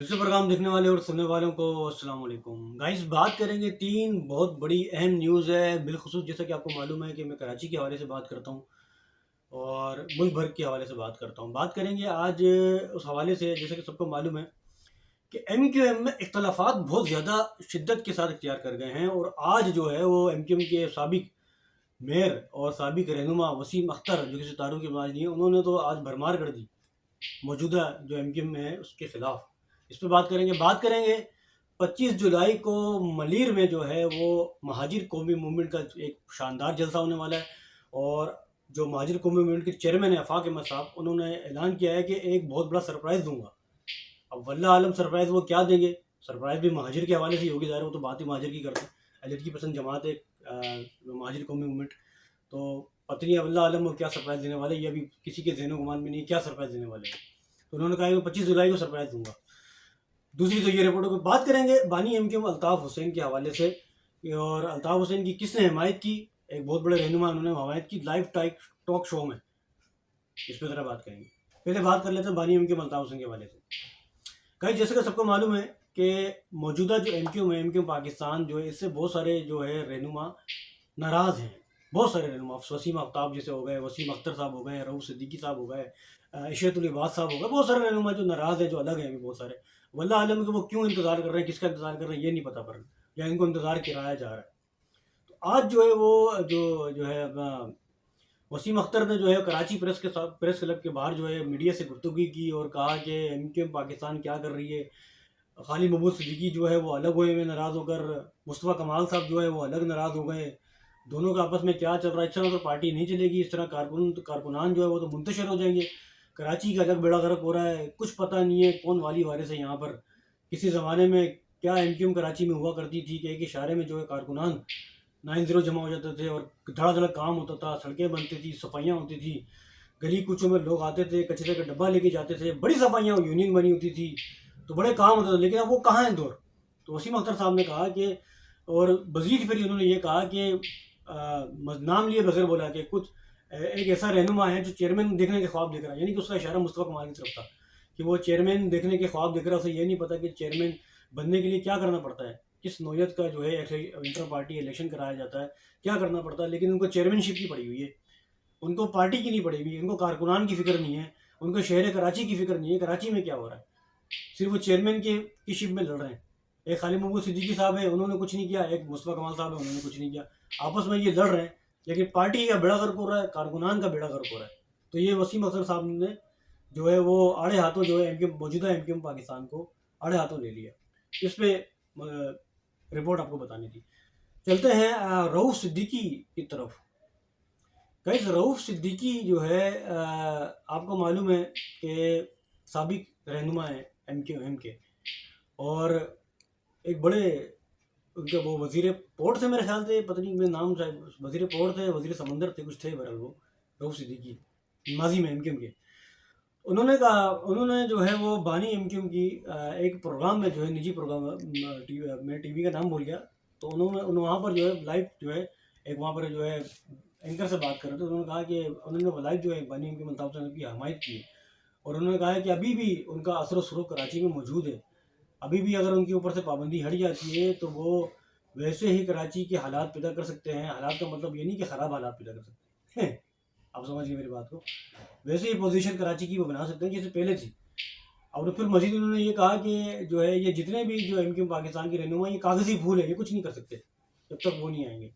दूसरे प्रोग्राम देखने वाले और सुनने वालों को अस्सलाम वालेकुम गाइस। बात करेंगे तीन बहुत बड़ी अहम न्यूज़ है। बिलखुसूस जैसा कि आपको मालूम है कि मैं कराची के हवाले से बात करता हूँ और मुल्क भर के हवाले से बात करता हूँ। बात करेंगे आज उस हवाले से, जैसे कि सबको मालूम है कि एम क्यू एम में इख्तलाफात बहुत ज़्यादा शिद्दत के साथ इख्तियार कर गए हैं। और आज जो है वो एम क्यू एम के साबिक मेयर और साबिक रहनुमा वसीम अख्तर, जो कि सितारों की आवाज़ नहीं है, उन्होंने तो आज भरमार कर दी मौजूदा जो एमक्यूएम में है उसके खिलाफ। इस पे बात करेंगे 25 जुलाई को मलीर में जो है वो महाजिर कौमी मूवमेंट का एक शानदार जलसा होने वाला है। और जो महाजिर कौमी मूवमेंट के चेयरमैन है आफाक अहमद साहब, उन्होंने ऐलान किया है कि एक बहुत बड़ा सरप्राइज़ दूंगा। अब वल्लाह आलम सरप्राइज़ वो क्या देंगे। सरप्राइज़ भी महाजिर के हवाले से ही होगी, ज़ाहिर वो तो बात ही महाजिर की करते हैं। एलएचकी पसंद जमात है महाजिर कौमी मूवमेंट। तो पता नहीं अल्लाह आलम वो क्या सरप्राइज़ देने वाले, ये अभी किसी के ज़हन गुमान में नहीं क्या सरप्राइज़ देने वाले हैं। तो उन्होंने कहा मैं 25 जुलाई को सरप्राइज़ दूंगा। दूसरी तो ये रिपोर्टों पर बात करेंगे बानी एम क्यू अल्ताफ़ हुसैन के हवाले से। और अल्ताफ़ हुसैन की किसने हिमायत की, एक बहुत बड़े रहनुमा उन्होंने हिमायत की लाइव टॉक शो में। इस पर ज़रा बात करेंगे। पहले बात कर लेते हैं बानी एम क्यू अल्ताफ़ हुसैन के हवाले से। कहीं जैसे कि सबको मालूम है कि मौजूदा जो एम क्यू पाकिस्तान जो है, इससे बहुत सारे जो है रहनुमा नाराज़ हैं। बहुत सारे रहनुमा वसीम आफ्ताब जैसे हो गए, वसीम अख्तर साहब हो गए, रऊफ़ सिद्दीकी साहब हो गए, इशरतुल इबाद साहब हो गए। बहुत सारे रहनुमा जो नाराज़ हैं, जो अलग हैं अभी बहुत सारे। वल्लाह आलम के वो क्यों इंतज़ार कर रहे हैं, किसका इंतज़ार कर रहे हैं, ये नहीं पता पर, या इनको इंतज़ार कराया जा रहा है। तो आज जो है वो जो जो है अपना वसीम अख्तर ने जो है कराची प्रेस क्लब के बाहर जो है मीडिया से गुफ्तगू की और कहा कि एम क्यू एम पाकिस्तान क्या कर रही है। खाली महमूद सिद्दीकी जो है वो अलग हुए हुए नाराज़ होकर, मुस्तफ़ा कमाल साहब जो है वो अलग नाराज़ हो गए। दोनों का आपस में क्या चल रहा है। इस तरह तो पार्टी नहीं चलेगी। इस तरह कारकुनान जो है वो तो मुंतशिर हो जाएंगे। कराची का अलग बेड़ा गर्क हो रहा है, कुछ पता नहीं है कौन वाली वारिस है यहाँ पर। किसी ज़माने में क्या एम क्यू एम कराची में हुआ करती थी कि एक इशारे में जो है कारकुनान 9-0 जमा हो जाते थे और धड़ाधड़ काम होता था, सड़कें बनती थी, सफाइयाँ होती थी, गली कूचों में लोग आते थे, कचरे का डब्बा लेके जाते थे, बड़ी सफाइयाँ, यूनियन बनी होती थी, तो बड़े काम होते थे। लेकिन अब वो कहाँ है दौर। तो वसीम अख्तर साहब ने कहा कि, और मज़ीद फिर उन्होंने ये कहा कि नाम लिए बगैर बोला कि कुछ एक ऐसा रहनुमा है जो चेयरमैन देखने के ख्वाब देख रहा है। यानी कि उसका इशारा मुस्तफ़ा कमाल की तरफ था कि वो चेयरमैन देखने के ख्वाब देख रहा है। उसे ये नहीं पता कि चेयरमैन बनने के लिए क्या करना पड़ता है, किस नौयत का जो है इंटर पार्टी इलेक्शन कराया जाता है, क्या करना पड़ता है। लेकिन उनको चेयरमैनशिप की पड़ी हुई है, उनको पार्टी की नहीं पड़ी हुई, उनको कारकुनान की फ़िक्र नहीं है, उनको शहर कराची की फ़िक्र नहीं है, कराची में क्या हो रहा है। सिर्फ वो चेयरमैन के की शिप में लड़ रहे हैं। एक खालिद महमूद सिद्दीकी साहब है, उन्होंने कुछ नहीं किया, एक मुस्तफ़ा कमाल साहब है, उन्होंने कुछ नहीं किया। आपस में ये लड़ रहे हैं, लेकिन पार्टी का बेड़ा गर्क हो रहा है, कारकुनान का बेड़ा गर्क हो रहा है। तो ये वसीम अख्तर साहब ने जो है वो आड़े हाथों जो है मौजूदा एम क्यू एम पाकिस्तान को आड़े हाथों ले लिया। इस पर रिपोर्ट आपको बतानी थी। चलते हैं रऊफ़ सिद्दीकी की तरफ। गाइस, रऊफ़ सिद्दीकी जो है आपको मालूम है कि साबिक रहनुमा है एम क्यू एम के। और एक बड़े उनके वो वजीर पोर्ट थे मेरे ख्याल से, पता नहीं मेरे नाम शायद वजीर पोर्ट थे, वजीर समंदर थे, कुछ थे बहरहाल वो रऊफ़ सिद्दीकी माजी में एम क्यू एम के। उन्होंने कहा, उन्होंने जो है वो बानी एम क्यू एम की एक प्रोग्राम में जो है निजी प्रोग्राम, मैं टीवी का नाम भूल गया। तो उन्होंने वहाँ पर जो है लाइव जो है एक वहाँ पर जो है एंकर से बात कर रहे थे। उन्होंने कहा कि उन्होंने लाइव जो है बानी M Q M Altaf Hussain की हमायत की है। और उन्होंने कहा है कि अभी भी उनका असर व सुरूख कराची में मौजूद है। अभी भी अगर उनके ऊपर से पाबंदी हट जाती है तो वो वैसे ही कराची के हालात पैदा कर सकते हैं। हालात का मतलब ये नहीं कि ख़राब हालात पैदा कर सकते हैं, आप समझिए मेरी बात को। वैसे ही पोजीशन कराची की वो बना सकते हैं जैसे पहले थी। और फिर मजीद उन्होंने ये कहा कि जो है ये जितने भी जो एम क्यू पाकिस्तान के रहनुमा, ये कागज़ी फूल है, ये कुछ नहीं कर सकते जब तक वो नहीं आएंगे।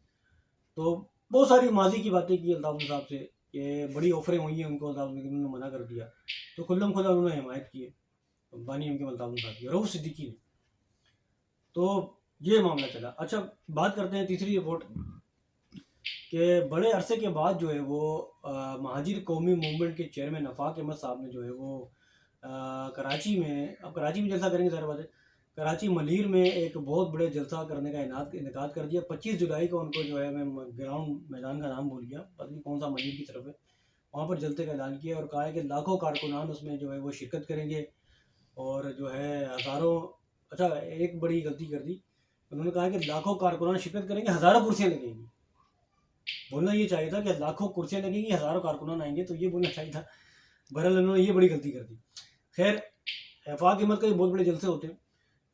तो बहुत सारी माजी की बातें की अल्ताफ़ साहब से कि बड़ी ऑफरें हुई हैं उनको, अल्ताफ़ ने उन्होंने मना कर दिया। तो खुल्लम खुल्ला उन्होंने हिमायत की है बानी एम के अल्ताफ़ साहब की, रऊफ़ सिद्दीकी ने। तो ये मामला चला। अच्छा, बात करते हैं तीसरी रिपोर्ट कि बड़े अरसे के बाद जो है वो महाजिर कौमी मूवमेंट के चेयरमैन आफाक अहमद साहब ने जो है वो कराची में, अब कराची में जलसा करेंगे सारी बातें, कराची मलीर में एक बहुत बड़े जलसा करने का इनेकाद कर दिया 25 जुलाई को। उनको जो है, मैं ग्राउंड मैदान का नाम भूल गया, पता नहीं कौन सा मलीर की तरफ है, वहाँ पर जलसे का ऐलान किया और कहा है कि लाखों कारकुनान उसमें जो है वो शिरकत करेंगे। और जो है हज़ारों, अच्छा एक बड़ी गलती कर दी, उन्होंने कहा कि लाखों कारकुनान शिरकत करेंगे, हज़ारों कुर्सियाँ लगेंगी। बोलना ये चाहिए था कि लाखों कुर्सियाँ लगेंगी, हज़ारों कारकुनान आएंगे, तो ये बोलना चाहिए था। बहरहाल उन्होंने ये बड़ी गलती कर दी। खैर, आफाक अहमद का भी बहुत बड़े जलसे होते हैं,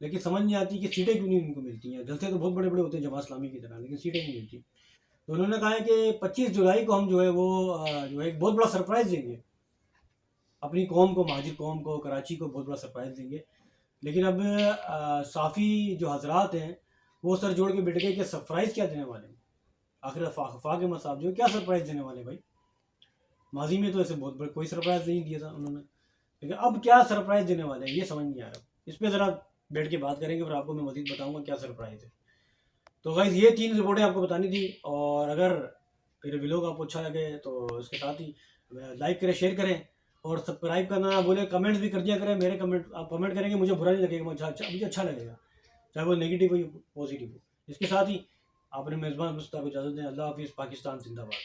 लेकिन समझ नहीं आती कि सीटें क्यों नहीं उनको मिलती हैं। जलसे तो बहुत बड़े बड़े होते हैं जमात इस्लामी की तरह, लेकिन सीटें नहीं मिलती। तो उन्होंने कहा है कि 25 जुलाई को हम जो है वो जो है एक बहुत बड़ा सरप्राइज़ देंगे अपनी कौम को, महाजिर कौम को, कराची को बहुत बड़ा सरप्राइज़ देंगे। लेकिन अब साफ़ी जो हजरात हैं वो सर जोड़ के बैठ गए कि सरप्राइज़ क्या देने वाले हैं। आखिर आफाक अहमद साहब जो क्या सरप्राइज़ देने वाले भाई। माजी में तो ऐसे बहुत बड़ा कोई सरप्राइज़ नहीं दिया था उन्होंने, लेकिन अब क्या सरप्राइज़ देने वाले हैं ये समझ नहीं आ रहा। इस पर ज़रा बैठ के बात करेंगे, फिर आपको मैं मज़ीद बताऊँगा क्या सरप्राइज़ है। तो गाइस ये 3 रिपोर्टें आपको बतानी थी, और अगर मेरे व्लॉग आपको अच्छा लगे तो इसके साथ ही लाइक करें, शेयर करें और सब्सक्राइब करना ना भूलें। कमेंट्स भी कर दिया करें, मेरे कमेंट आप कमेंट करेंगे मुझे बुरा नहीं लगेगा, मुझे अच्छा लगेगा, चाहे वो नेगेटिव हो या पॉजिटिव हो। इसके साथ ही आपने मेज़बान मुस्तफ़ा को इजाज़त दें। अल्लाह हाफ़िज़। पाकिस्तान जिंदाबाद।